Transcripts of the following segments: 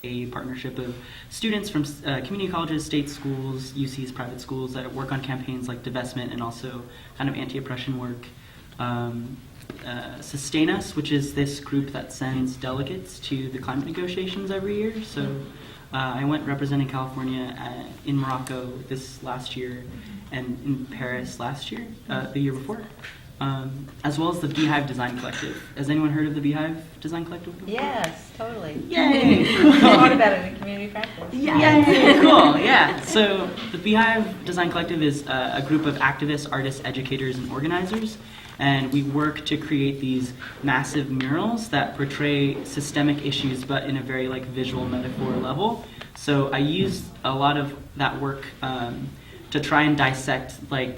a partnership of students from community colleges, state schools, UCs, private schools that work on campaigns like divestment and also kind of anti-oppression work. Sustain Us, which is this group that sends delegates to the climate negotiations every year. So I went representing California in Morocco this last year and in Paris last year, the year before, as well as the Beehive Design Collective. Has anyone heard of the Beehive Design Collective before? Yes, totally. Yay! Thought about it in community practice. Yay! Cool, yeah. So the Beehive Design Collective is a group of activists, artists, educators, and organizers. And we work to create these massive murals that portray systemic issues, but in a very visual metaphor level. So I used a lot of that work to try and dissect the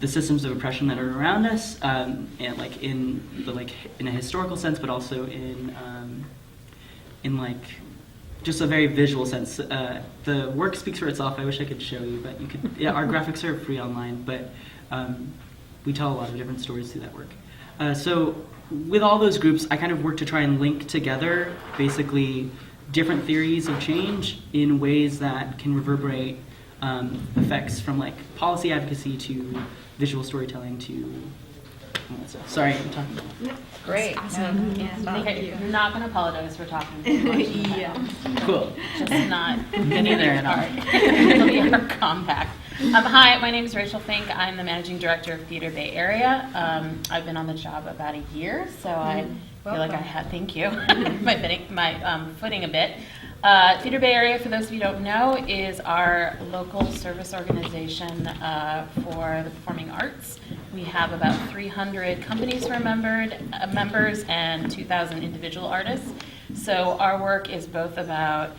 systems of oppression that are around us, and in a historical sense, but also in just a very visual sense. The work speaks for itself. I wish I could show you, but you could. Yeah, our graphics are free online, but. We tell a lot of different stories through that work. So with all those groups, I kind of work to try and link together basically different theories of change in ways that can reverberate effects from policy advocacy to visual storytelling to all that stuff. Sorry, I'm talking. Great. Awesome. You're not going to apologize for talking too much. Yeah. Cool. Just not Me neither at all. It'll be our compact. Hi, my name is Rachel Fink. I'm the managing director of Theater Bay Area. I've been on the job about a year, so I feel like I had, thank you, my footing a bit. Theater Bay Area, for those of you who don't know, is our local service organization for the performing arts. We have about 300 companies who are members and 2,000 individual artists. So our work is both about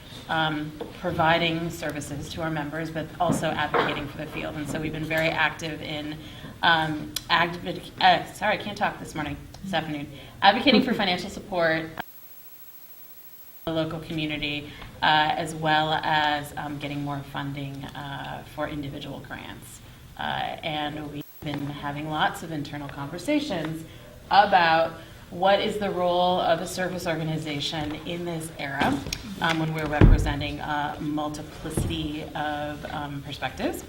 providing services to our members, but also advocating for the field. And so we've been very active in sorry, I can't talk this afternoon. Advocating for financial support the local community, as well as getting more funding for individual grants. And we've been having lots of internal conversations about what is the role of a service organization in this era when we're representing a multiplicity of perspectives,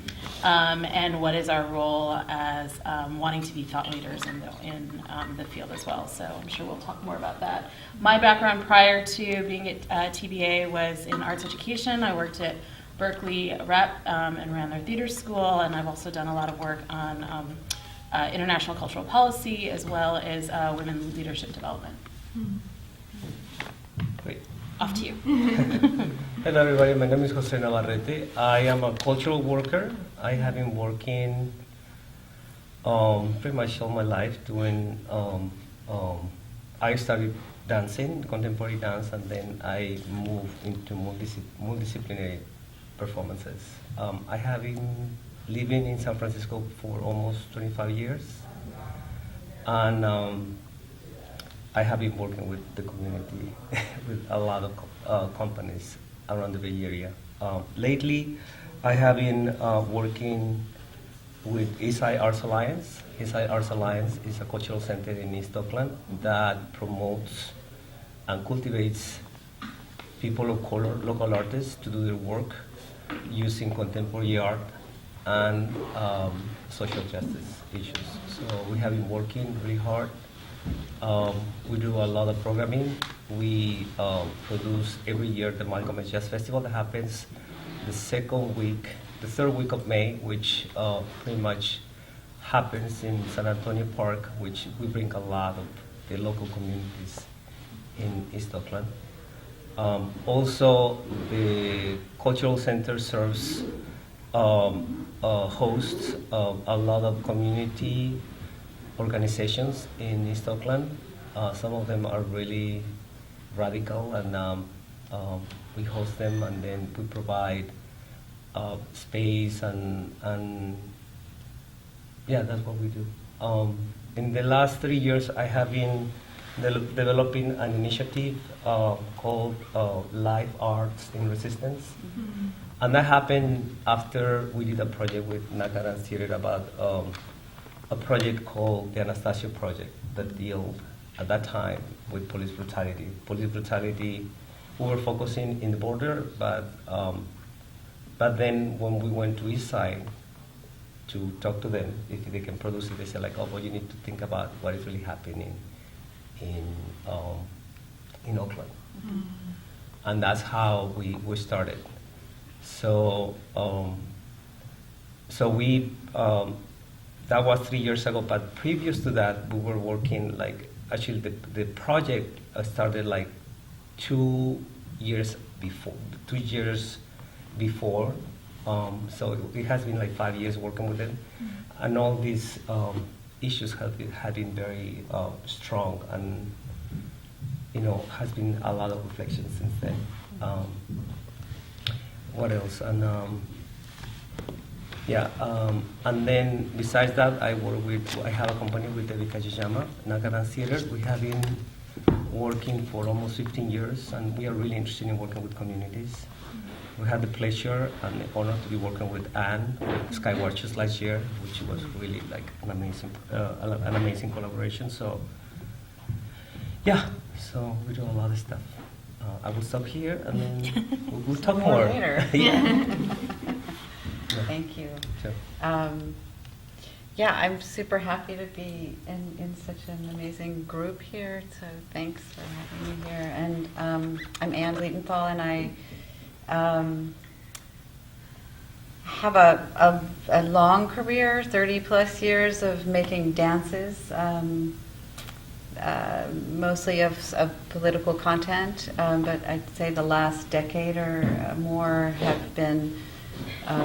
and what is our role as wanting to be thought leaders in the field as well. So I'm sure we'll talk more about that. My background prior to being at TBA was in arts education. I worked at Berkeley Rep and ran their theater school, and I've also done a lot of work on international cultural policy, as well as women leadership development. Great. Off to you. Hello everybody, my name is Jose Navarrete. I am a cultural worker. I have been working pretty much all my life doing, I started dancing, contemporary dance, and then I moved into multidisciplinary performances. I have been living in San Francisco for almost 25 years, and I have been working with the community, with a lot of companies around the Bay Area. Lately, I have been working with Eastside Arts Alliance. Eastside Arts Alliance is a cultural center in East Oakland that promotes and cultivates people of color, local artists, to do their work using contemporary art and social justice issues. So we have been working really hard. We do a lot of programming. We produce every year the Malcolm X Jazz Festival that happens the third week of May, which pretty much happens in San Antonio Park, which we bring a lot of the local communities in East Oakland. Also, the cultural center serves hosts a lot of community organizations in East Oakland. Some of them are really radical, and we host them, and then we provide space, and yeah, that's what we do. In the last 3 years, I have been developing an initiative called Live Arts in Resistance. Mm-hmm. And that happened after we did a project with Nakara Theater about a project called the Anastasia Project that dealt at that time with police brutality. Police brutality we were focusing in the border, but then when we went to East Side to talk to them if they can produce it, they said like, oh, well, you need to think about what is really happening in Oakland. And that's how we started. So that was 3 years ago, but previous to that, we were working actually the project started like 2 years before. So it has been like 5 years working with them, and all these issues have been very strong, and has been a lot of reflection since then. What else? And and then besides that, I have a company with David Kajiyama, Nagadan Theater. We have been working for almost 15 years, and we are really interested in working with communities. We had the pleasure and the honor to be working with Anne, with Skywatchers last year, which was really like an amazing collaboration. So, so we do a lot of stuff. I will stop here, and then we'll talk more. Later. Yeah. Thank you. Sure. I'm super happy to be in such an amazing group here, so thanks for having me here. And I'm Anne Lietenthal, and I have a long career, 30 plus years of making dances, mostly of political content, but I'd say the last decade or more have been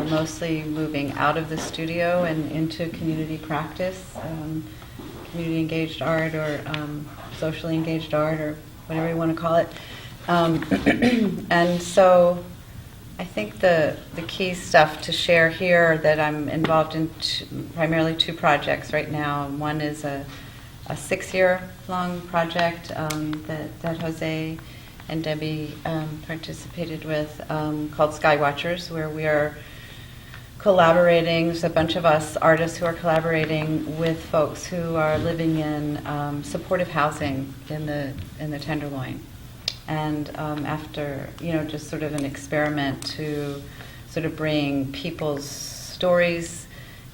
mostly moving out of the studio and into community practice, community engaged art or socially engaged art or whatever you want to call it. And so I think the key stuff to share here that I'm involved in primarily two projects right now. One is a 6-year-long project that Jose and Debbie participated with called Skywatchers, where we are collaborating. There's a bunch of us artists who are collaborating with folks who are living in supportive housing in the Tenderloin. And after, just sort of an experiment to sort of bring people's stories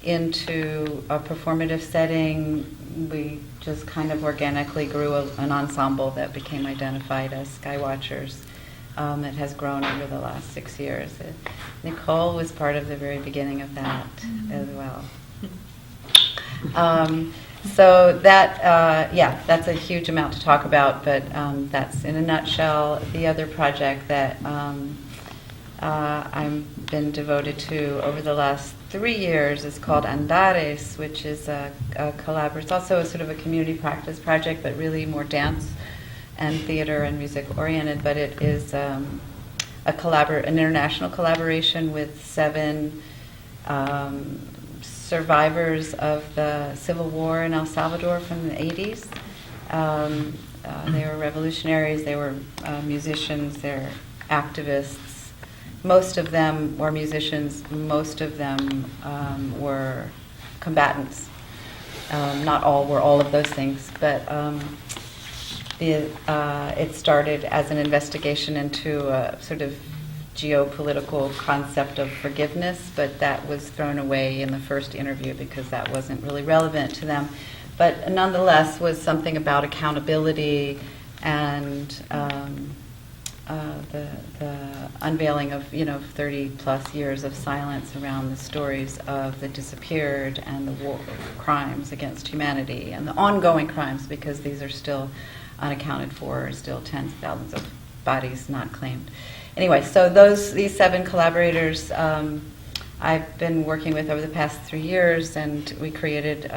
into a performative setting, we just kind of organically grew an ensemble that became identified as Skywatchers. It has grown over the last 6 years. Nicole was part of the very beginning of that as well. So that, that's a huge amount to talk about, but that's in a nutshell. The other project that I've been devoted to over the last 3 years is called Andares, which is a collaborative. It's also a sort of a community practice project, but really more dance and theater and music oriented. But it is an international collaboration with 7 survivors of the Civil War in El Salvador from the 80s. They were revolutionaries, they were musicians, they're activists. Most of them were musicians, most of them were combatants. Not all were all of those things, but it started as an investigation into a sort of geopolitical concept of forgiveness, but that was thrown away in the first interview because that wasn't really relevant to them. But nonetheless was something about accountability and the unveiling of 30 plus years of silence around the stories of the disappeared and the war crimes against humanity and the ongoing crimes, because these are still unaccounted for, still tens of thousands of bodies not claimed. Anyway, so these 7 collaborators I've been working with over the past 3 years, and we created,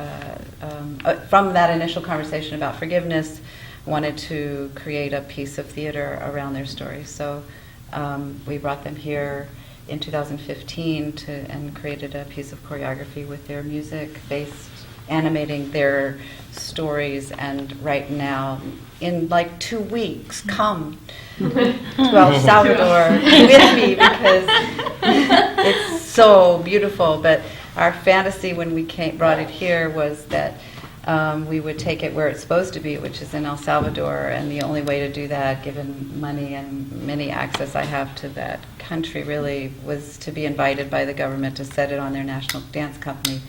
from that initial conversation about forgiveness, wanted to create a piece of theater around their stories. So we brought them here in 2015 and created a piece of choreography with their music, animating their stories. And right now, in like 2 weeks, come to El Salvador with me, because it's so beautiful. But our fantasy when we brought it here was that we would take it where it's supposed to be, which is in El Salvador. And the only way to do that, given money and many access I have to that country, really, was to be invited by the government to set it on their national dance company.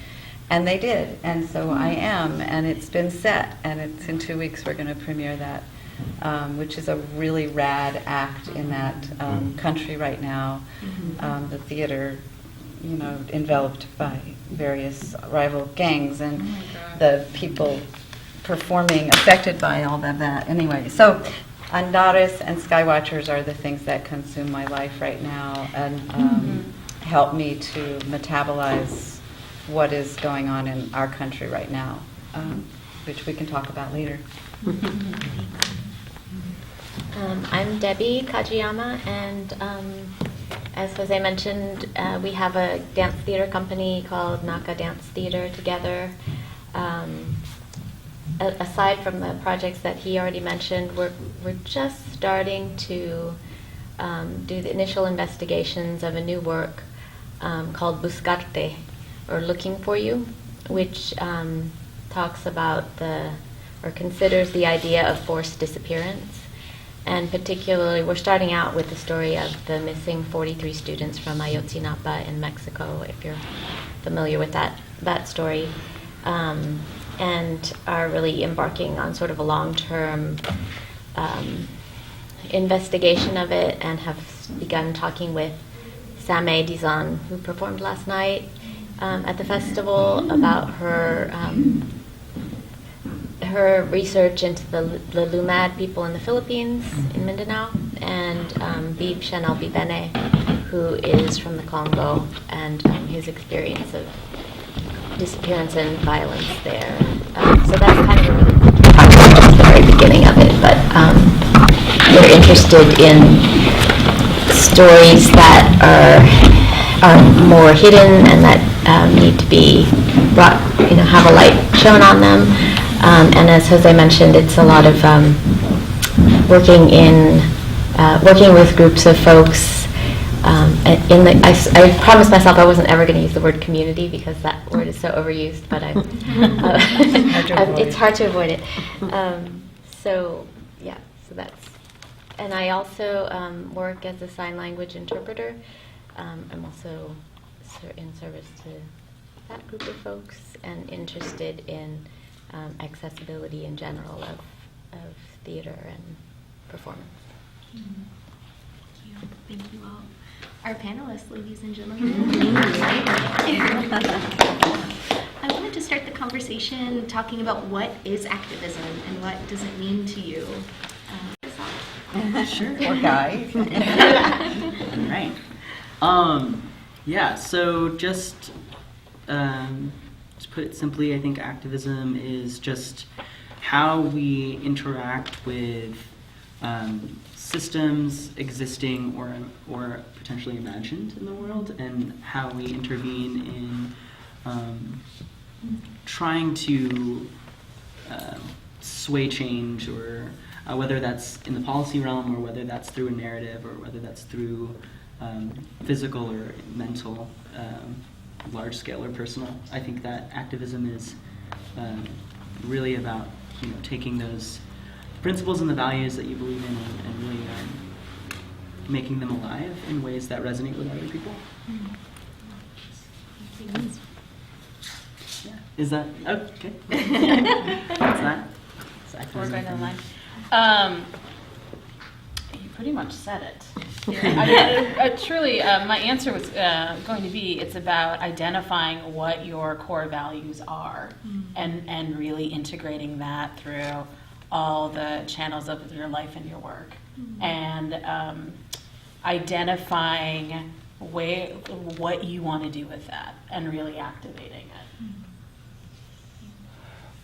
And they did. And so I am. And it's been set. And it's in 2 weeks we're going to premiere that, which is a really rad act in that country right now. The theater, enveloped by various rival gangs and the people performing affected by all of that. Anyway, so Andares and Skywatchers are the things that consume my life right now and help me to metabolize what is going on in our country right now, which we can talk about later. I'm Debbie Kajiyama, and as Jose mentioned, we have a dance theater company called Naka Dance Theater together. Aside from the projects that he already mentioned, we're just starting to do the initial investigations of a new work called Buscarte, or Looking for You, which talks about or considers the idea of forced disappearance. And particularly, we're starting out with the story of the missing 43 students from Ayotzinapa in Mexico, if you're familiar with that story, and are really embarking on sort of a long-term investigation of it, and have begun talking with Sameh Dizan, who performed last night at the festival, about her research into the Lumad people in the Philippines, in Mindanao, and Bib Chanel Bibene, who is from the Congo, and his experience of disappearance and violence there. So that's kind of a really the very beginning of it, but we're interested in stories that are more hidden and that need to be brought, have a light shown on them. And as Jose mentioned, it's a lot of working with groups of folks. I promised myself I wasn't ever going to use the word community because that word is so overused, but it's hard to avoid it. So that's. And I also work as a sign language interpreter. I'm also in service to that group of folks and interested in accessibility in general of theater and performance. Thank you all. Our panelists, ladies and gentlemen. I wanted to start the conversation talking about what is activism and what does it mean to you. Sure. Poor guy. Right. So just to put it simply, I think activism is just how we interact with systems existing or potentially imagined in the world, and how we intervene in trying to sway change, or whether that's in the policy realm, or whether that's through a narrative, or whether that's through physical or mental, large scale or personal. I think that activism is really about taking those principles and the values that you believe in and really making them alive in ways that resonate with other people. Yeah. Is that okay? What's that? We're going to the line. You pretty much said it. I mean, truly, my answer was going to be, it's about identifying what your core values are, and really integrating that through all the channels of your life and your work, and identifying what you want to do with that and really activating it.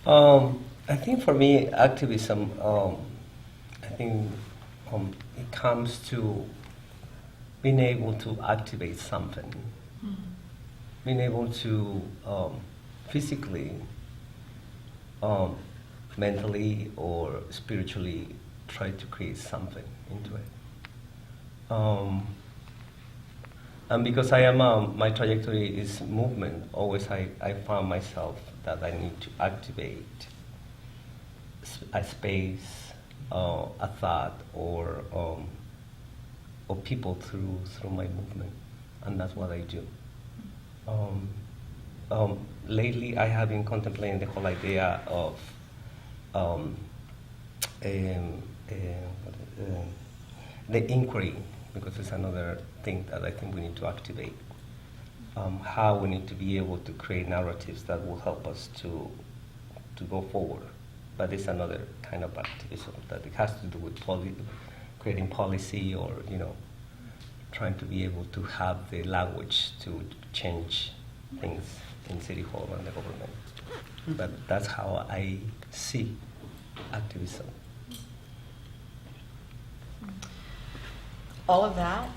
I think for me, activism, it comes to being able to activate something, being able to physically, mentally, or spiritually try to create something into it. And because I am, my trajectory is movement, always I found myself that I need to activate a space, a thought, or people through my movement, and that's what I do. Lately, I have been contemplating the whole idea of the inquiry, because it's another thing that I think we need to activate. How we need to be able to create narratives that will help us to go forward. But it's another kind of activism that it has to do with creating policy, or trying to be able to have the language to change things in City Hall and the government. But that's how I see activism. All of that.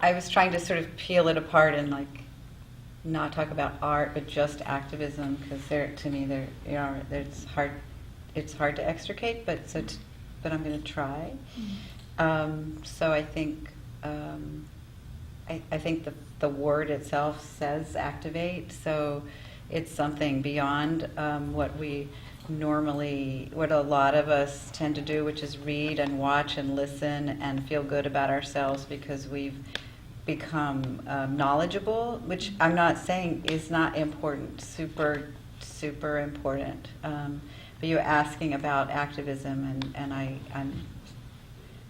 I was trying to sort of peel it apart and not talk about art, but just activism, because to me, it's hard. It's hard to extricate, but I'm going to try. So I think I think the word itself says activate, so it's something beyond what a lot of us tend to do, which is read and watch and listen and feel good about ourselves because we've become knowledgeable, which I'm not saying is not important, super important. But you're asking about activism, and I'm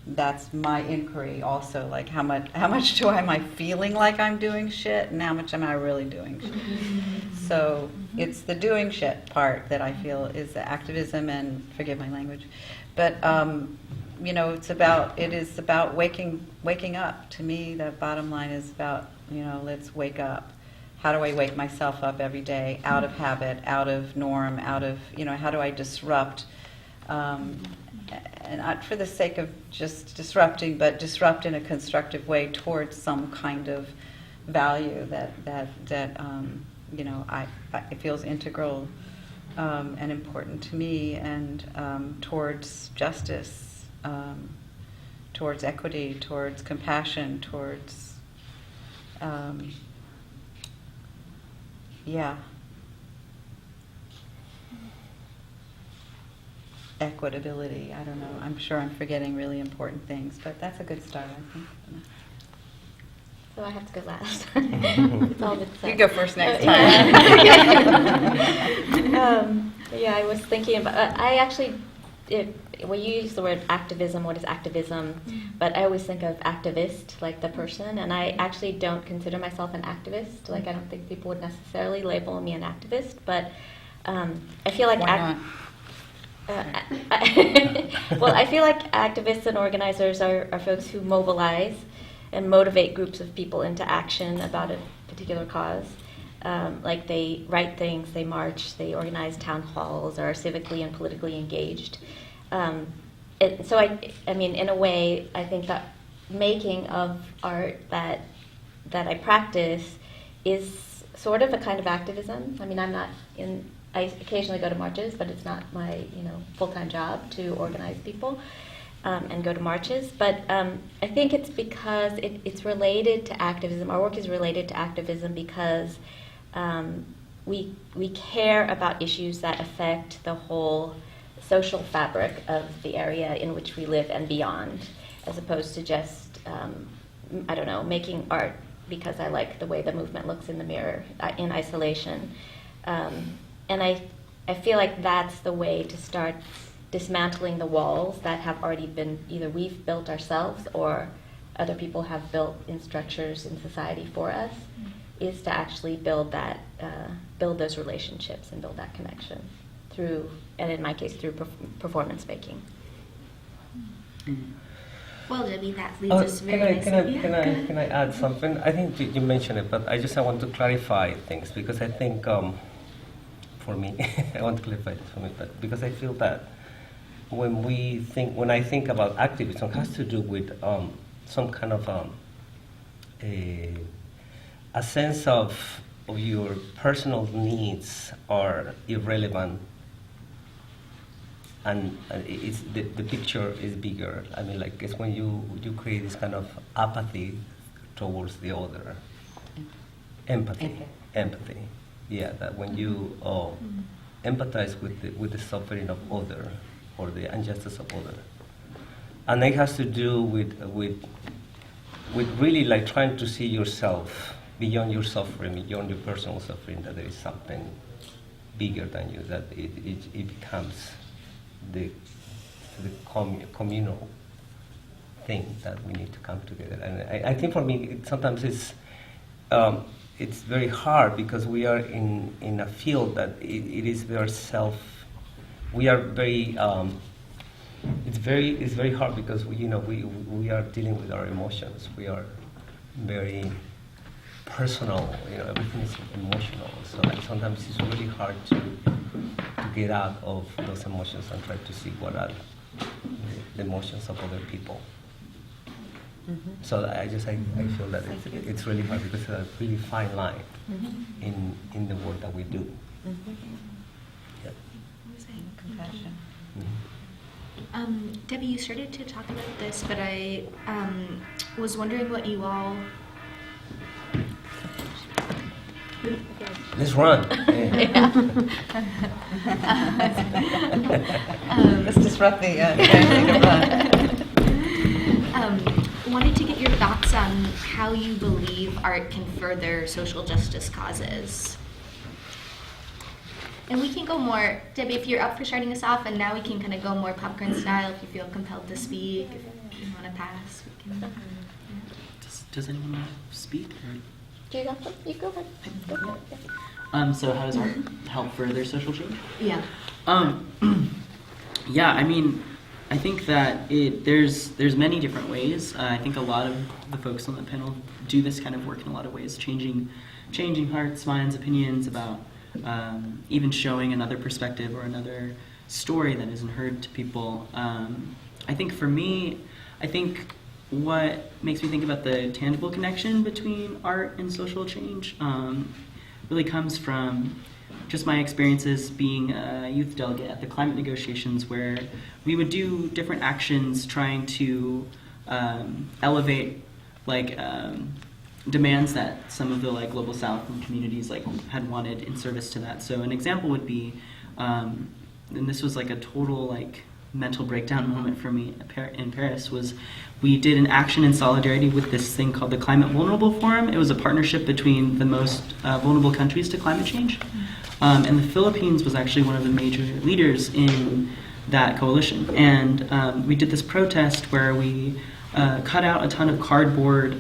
that's my inquiry also. Like how much am I feeling like I'm doing shit, and how much am I really doing shit? So it's the doing shit part that I feel is the activism, and forgive my language, but it is about waking up. To me, the bottom line is about let's wake up. How do I wake myself up every day out of habit, out of norm, out of how do I disrupt? And not for the sake of just disrupting, but disrupt in a constructive way towards some kind of value that it feels integral and important to me, and towards justice, towards equity, towards compassion, towards equitability. I don't know. I'm sure I'm forgetting really important things, but that's a good start, I think. So I have to go last. It's all been said. You go first next time. I was thinking about. When you use the word activism, what is activism? But I always think of activist, like the person, and I actually don't consider myself an activist. Like I don't think people would necessarily label me an activist, but I feel like. Why not? Well, I feel like activists and organizers are folks who mobilize and motivate groups of people into action about a particular cause. Like they write things, they march, they organize town halls, are civically and politically engaged. So I mean, in a way, I think that making of art that I practice is sort of a kind of activism. I mean, I occasionally go to marches, but it's not my full-time job to organize people and go to marches. But I think it's because it's related to activism. Our work is related to activism because we care about issues that affect the whole social fabric of the area in which we live and beyond, as opposed to just making art because I like the way the movement looks in the mirror in isolation. And I feel like that's the way to start dismantling the walls that have already been either we've built ourselves or other people have built in structures in society for us, is to actually build those relationships and build that connection through, and in my case, through performance making. Well, Debbie, that leads us very nicely. Can I add something? I think you mentioned it, but I want to clarify things because I think. For me, I want to clarify this for me, but because I feel that when I think about activism, it has to do with some kind of a sense of your personal needs are irrelevant, and it's the picture is bigger. I mean, like it's when you create this kind of apathy towards the other. Empathy. Yeah, that when you empathize with the suffering of other or the injustice of other, and it has to do with really like trying to see yourself beyond your suffering, beyond your personal suffering, that there is something bigger than you, that it becomes the communal thing that we need to come together. And I think for me, sometimes it's very hard because we are in a field that it is very we are very, it's very hard because we are dealing with our emotions. We are very personal, everything is emotional. So sometimes it's really hard to get out of those emotions and try to see what are the emotions of other people. Mm-hmm. So I feel that it's really hard because it's a really fine line in the work that we do. Mm-hmm. Yep. Compassion. Mm-hmm. Debbie, you started to talk about this, but I was wondering what you all. Let's run. Let's disrupt the family to run. Wanted to get your thoughts on how you believe art can further social justice causes. And we can go more, Debbie, if you're up for starting us off, and now we can kind of go more popcorn style if you feel compelled to speak. If you want to pass, we can. Does anyone want to speak? Do you got them? You go ahead. Go for it, yeah. So how does art help further social change? Yeah. Yeah, I mean, I think that there's many different ways. I think a lot of the folks on the panel do this kind of work in a lot of ways, changing hearts, minds, opinions about even showing another perspective or another story that isn't heard to people. I think for me, what makes me think about the tangible connection between art and social change really comes from just my experiences being a youth delegate at the climate negotiations, where we would do different actions trying to elevate demands that some of the global south and communities had wanted in service to that. So an example would be, and this was a total mental breakdown moment for me in Paris, was we did an action in solidarity with this thing called the Climate Vulnerable Forum. It was a partnership between the most vulnerable countries to climate change. And the Philippines was actually one of the major leaders in that coalition. And we did this protest where we cut out a ton of cardboard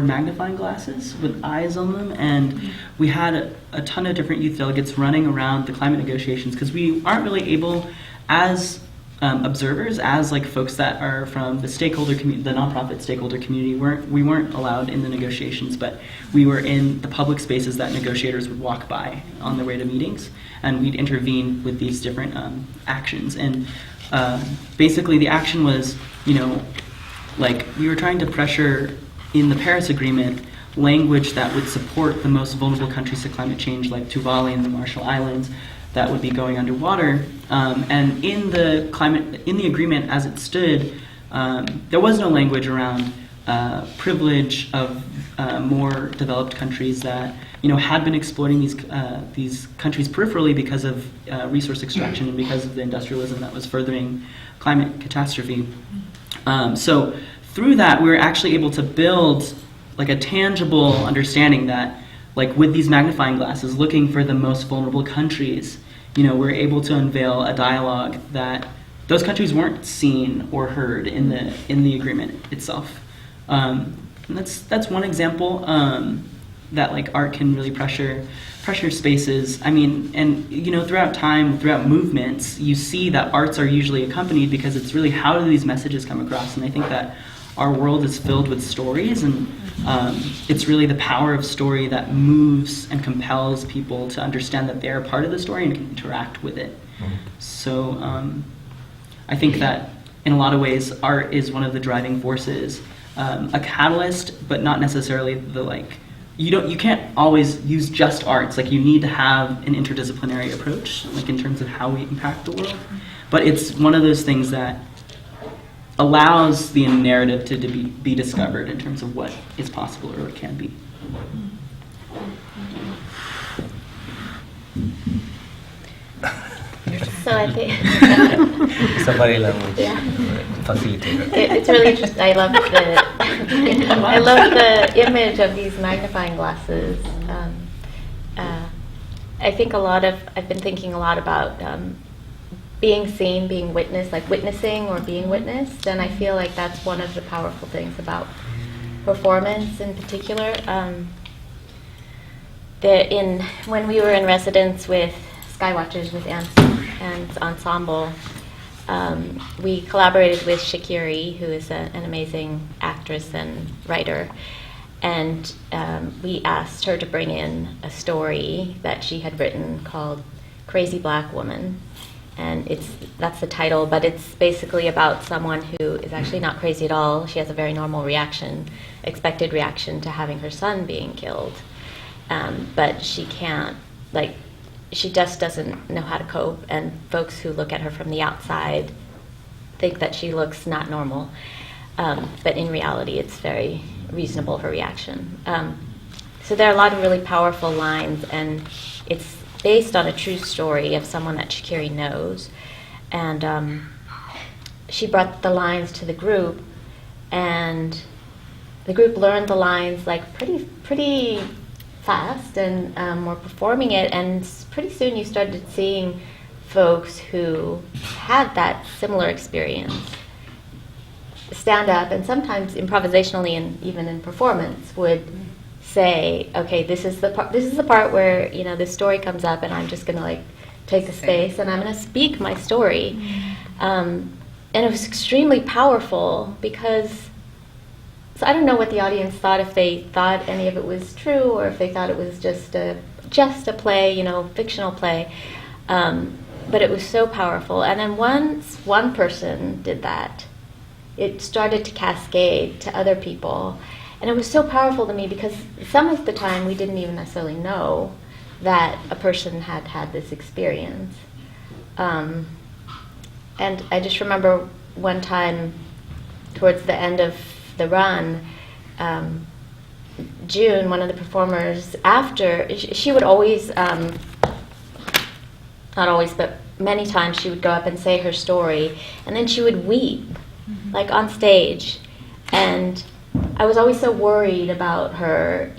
magnifying glasses with eyes on them, and we had a ton of different youth delegates running around the climate negotiations because we aren't really able, as observers, as folks that are from the stakeholder community, the nonprofit stakeholder community, we weren't allowed in the negotiations, but we were in the public spaces that negotiators would walk by on their way to meetings, and we'd intervene with these different actions. And basically, the action was, we were trying to pressure in the Paris Agreement language that would support the most vulnerable countries to climate change, like Tuvalu and the Marshall Islands, that would be going underwater. And in the agreement as it stood, there was no language around privilege of more developed countries that had been exploiting these countries peripherally because of resource extraction and because of the industrialism that was furthering climate catastrophe. So through that, we were actually able to build a tangible understanding that, with these magnifying glasses, looking for the most vulnerable countries, we're able to unveil a dialogue that those countries weren't seen or heard in the agreement itself. And that's one example that art can really pressure spaces. I mean, and throughout time, throughout movements, you see that arts are usually accompanied because it's really how do these messages come across. And I think that our world is filled with stories, and it's really the power of story that moves and compels people to understand that they're part of the story and can interact with it. So I think that in a lot of ways, art is one of the driving forces, a catalyst, but not necessarily you can't always use just arts. You need to have an interdisciplinary approach, in terms of how we impact the world. But it's one of those things that allows the narrative to be discovered in terms of what is possible or what can be. So I think Somebody language Yeah. facilitator. it's really interesting. I love the image of these magnifying glasses. I think I've been thinking a lot about being seen, being witnessed, like witnessing or being witnessed, and I feel like that's one of the powerful things about performance in particular. When we were in residence with Skywatchers with Anne's ensemble, we collaborated with Shakiri, who is an amazing actress and writer, and we asked her to bring in a story that she had written called Crazy Black Woman. And that's the title, but it's basically about someone who is actually not crazy at all. She has a very normal reaction, expected reaction to having her son being killed. But she can't, she just doesn't know how to cope, and folks who look at her from the outside think that she looks not normal. But in reality, it's very reasonable, her reaction. So there are a lot of really powerful lines, and it's based on a true story of someone that Shakiri knows. And she brought the lines to the group, and the group learned the lines pretty fast, and were performing it, and pretty soon you started seeing folks who had that similar experience stand up, and sometimes improvisationally and even in performance would say, okay, this is the part where this story comes up, and I'm just going to take the space and I'm going to speak my story. And it was extremely powerful because, so I don't know what the audience thought, if they thought any of it was true or if they thought it was just a play, fictional play. But it was so powerful. And then once one person did that, it started to cascade to other people. And it was so powerful to me because some of the time we didn't even necessarily know that a person had had this experience. And I just remember one time towards the end of the run, June, one of the performers, after, she would always, not always, but many times she would go up and say her story, and then she would weep, on stage. And I was always so worried about her,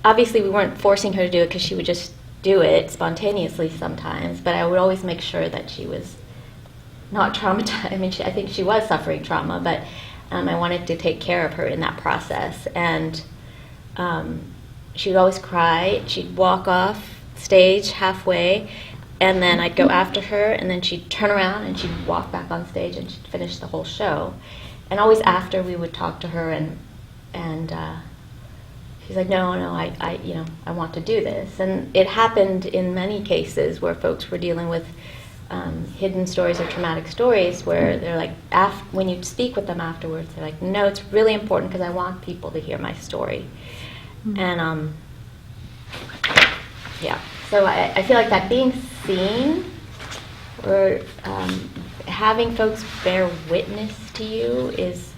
obviously we weren't forcing her to do it because she would just do it spontaneously sometimes, but I would always make sure that she was not traumatized. I mean, I think she was suffering trauma, but I wanted to take care of her in that process. And she would always cry. She'd walk off stage halfway, and then I'd go after her, and then she'd turn around and she'd walk back on stage, and she'd finish the whole show. And always after, we would talk to her, and she's like, no, I want to do this. And it happened in many cases where folks were dealing with hidden stories or traumatic stories, where they're like, when you speak with them afterwards, they're like, no, it's really important because I want people to hear my story. And so I feel like that being seen, or having folks bear witness to you, is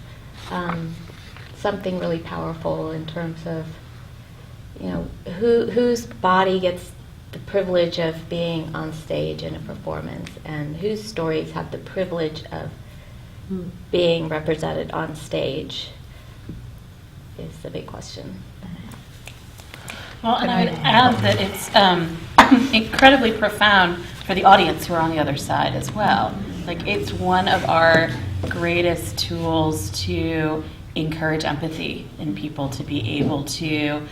something really powerful in terms of whose body gets the privilege of being on stage in a performance, and whose stories have the privilege of being represented on stage, is the big question. Well, and I would add that it's incredibly profound for the audience who are on the other side as well. It's one of our greatest tools to encourage empathy in people, to be able to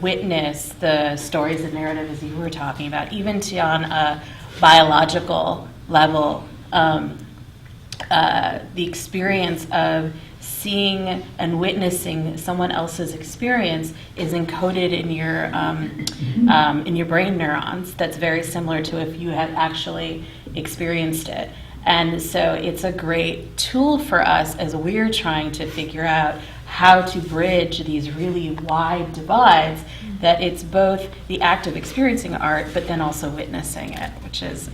witness the stories and narrative, as you were talking about, even on a biological level. The experience of seeing and witnessing someone else's experience is encoded in your brain neurons. That's very similar to if you had actually experienced it. And so it's a great tool for us as we're trying to figure out how to bridge these really wide divides, that it's both the act of experiencing art, but then also witnessing it, which is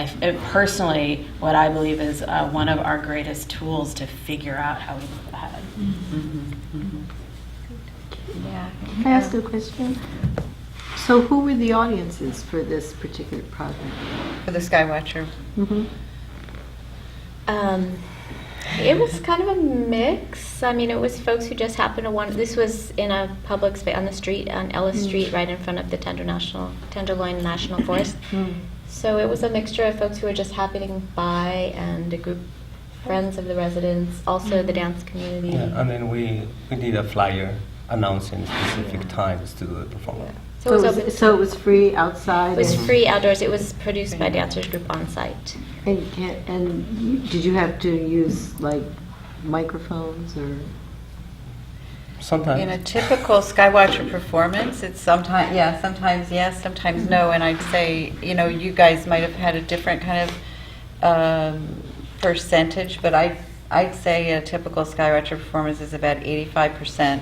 personally, what I believe is one of our greatest tools to figure out how we move ahead. Yeah. Can I ask a question? So who were the audiences for this particular project? For the Skywatcher. It was kind of a mix. I mean, it was folks who just happened to want. This was in a public space on the street on Ellis Street, right in front of the Tenderloin National Forest. So it was a mixture of folks who were just happening by and a group friends of the residents, also the dance community. Yeah, and then we did a flyer announcing specific times to do the performance. So it was open. So it was free outside? It was and- free outdoors. It was produced by Dancers Group on site. Did you have to use like microphones or? Sometimes. In a typical Skywatcher performance, it's sometimes yes, sometimes no. And I'd say, you guys might have had a different kind of percentage, but I'd say a typical Skywatcher performance is about 85%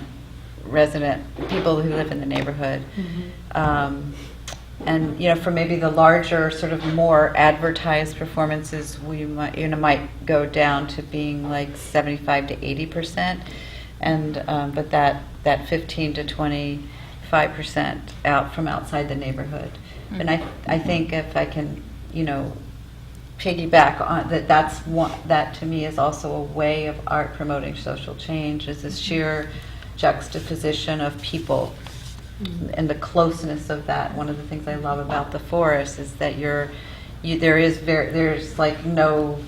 resident people who live in the neighborhood. And for maybe the larger, sort of more advertised performances, we might go down to being like 75 to 80%, and but that 15 to 25% out from outside the neighborhood. And I think if I can piggyback on that to me is also a way of art promoting social change, is this sheer juxtaposition of people and the closeness of that. One of the things I love about the forest is that there's like no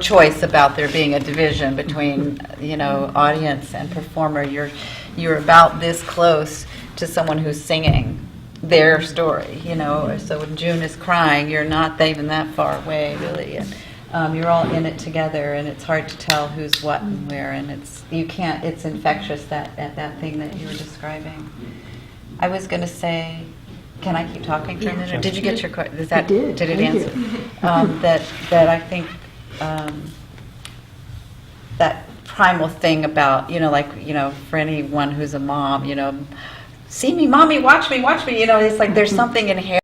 choice about there being a division between audience and performer. You're about this close to someone who's singing their story, So when June is crying, you're not even that far away, really, and you're all in it together, and it's hard to tell who's what and where, and it's infectious, that thing that you were describing. I was going to say, can I keep talking for a minute? Or did you get your question? I did. Did it Thank answer? you. That I think that primal thing about for anyone who's a mom, see me, mommy, watch me, it's like there's something inherent